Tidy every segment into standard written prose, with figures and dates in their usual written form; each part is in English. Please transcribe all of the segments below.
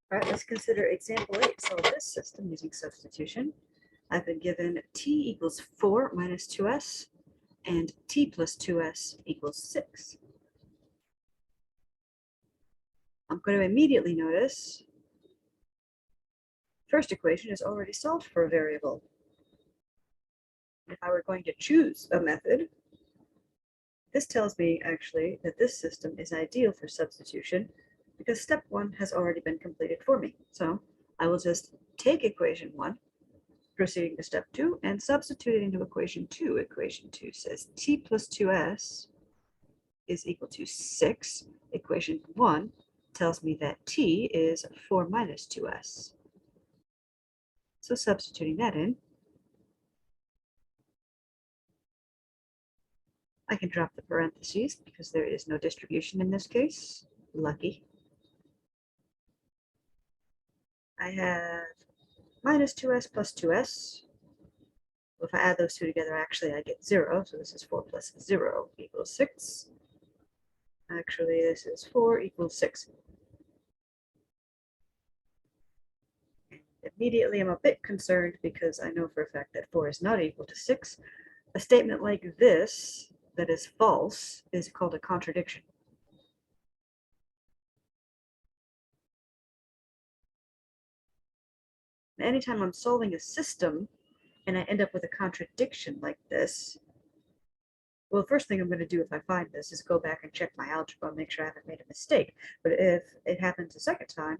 All right, let's consider example 8. Solve this system using substitution. I've been given t equals 4 minus 2s and t plus 2s equals 6. I'm going to immediately notice first equation is already solved for a variable. If I were going to choose a method, this tells me actually that this system is ideal for substitution because step 1 has already been completed for me. So I will just take equation 1, proceeding to step 2, and substitute it into equation 2. Equation 2 says t plus 2s is equal to 6. Equation 1 tells me that t is 4 minus 2s. So substituting that in, I can drop the parentheses because there is no distribution in this case. Lucky. I have minus 2s plus 2s. If I add those two together, actually I get 0. So this is 4 plus 0 equals 6. Actually, this is 4 equals 6. Immediately, I'm a bit concerned because I know for a fact that 4 is not equal to 6. A statement like this that is false is called a contradiction. Anytime I'm solving a system and I end up with a contradiction like this, well, the first thing I'm going to do if I find this is go back and check my algebra and make sure I haven't made a mistake. But if it happens a second time,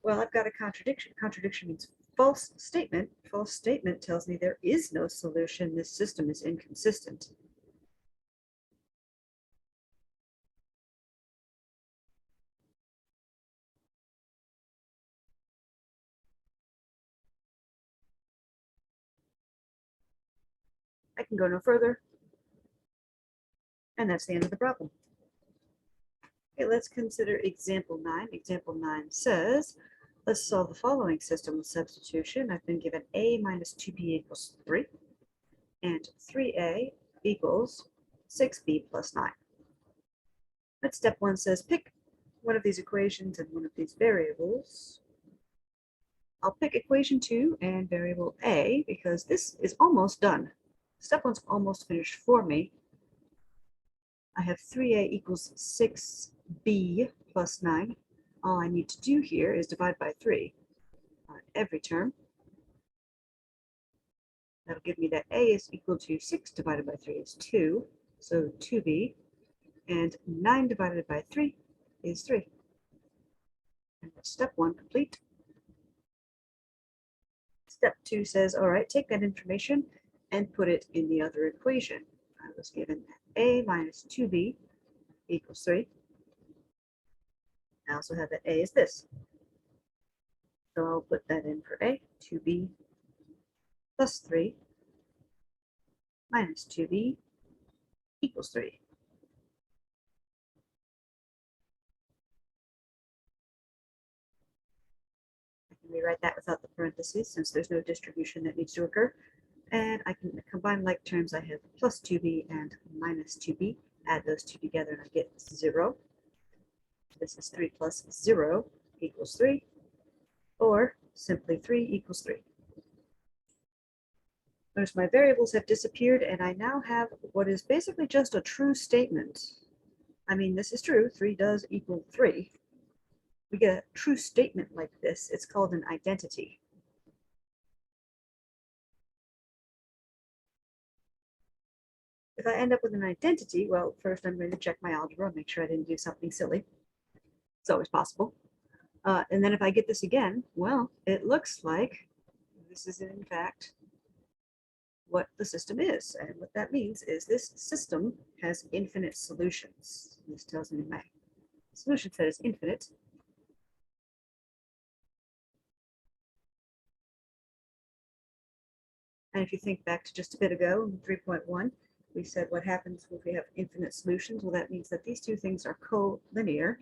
well, I've got a contradiction. Contradiction means false statement. False statement tells me there is no solution. This system is inconsistent. I can go no further. And that's the end of the problem. Okay, let's consider example 9. Example 9 says, let's solve the following system with substitution. I've been given a minus 2b equals 3, and 3a equals 6b plus 9. But step 1 says pick one of these equations and one of these variables. I'll pick equation 2 and variable a because this is almost done. Step 1's almost finished for me. I have 3a equals 6b plus 9. All I need to do here is divide by 3 on every term. That'll give me that a is equal to 6 divided by 3 is 2, so 2b, and 9 divided by 3 is 3. And that's step 1 complete. Step 2 says, all right, take that information and put it in the other equation. I was given a minus 2b equals 3. I also have that a is this. So I'll put that in for a, 2b plus 3 minus 2b equals 3. I can rewrite that without the parentheses since there's no distribution that needs to occur. And I can combine like terms. I have plus 2b and minus 2b. Add those two together and I get 0. This is 3 plus 0 equals 3, or simply 3 equals 3. Notice my variables have disappeared and I now have what is basically just a true statement. I mean, this is true. 3 does equal 3. We get a true statement like this. It's called an identity. If I end up with an identity, well, first I'm going to check my algebra, make sure I didn't do something silly. It's always possible. And then if I get this again, well, it looks like this is in fact what the system is. And what that means is this system has infinite solutions. This tells me my solution set is infinite. And if you think back to just a bit ago in 3.1, we said what happens if we have infinite solutions? Well, that means that these two things are collinear,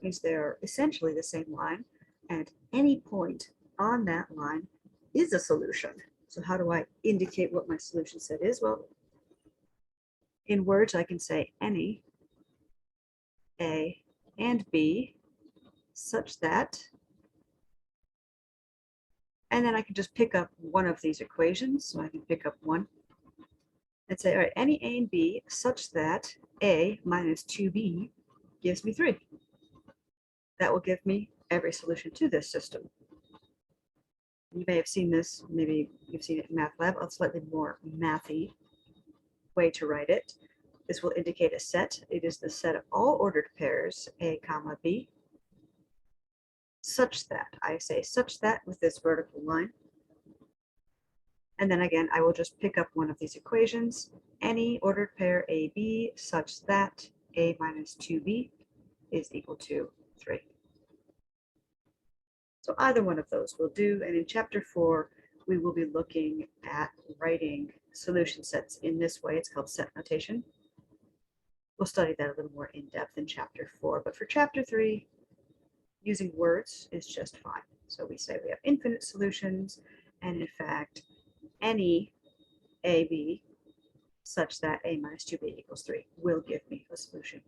means they're essentially the same line, and any point on that line is a solution. So how do I indicate what my solution set is? Well, in words, I can say any A and B such that And then I can just pick up one of these equations. So I can pick up one and say, all right, any A and B such that A minus 2B gives me 3. That will give me every solution to this system. You may have seen this, maybe you've seen it in Math Lab, a slightly more mathy way to write it. This will indicate a set. It is the set of all ordered pairs, A comma B, such that, I say such that with this vertical line. And then again, I will just pick up one of these equations, any ordered pair AB such that A minus 2B is equal to 3. So either one of those will do. And in chapter 4, we will be looking at writing solution sets in this way. It's called set notation. We'll study that a little more in depth in chapter 4. But for chapter 3, using words is just fine. So we say we have infinite solutions, and in fact, any AB such that A minus 2B equals 3 will give me a solution.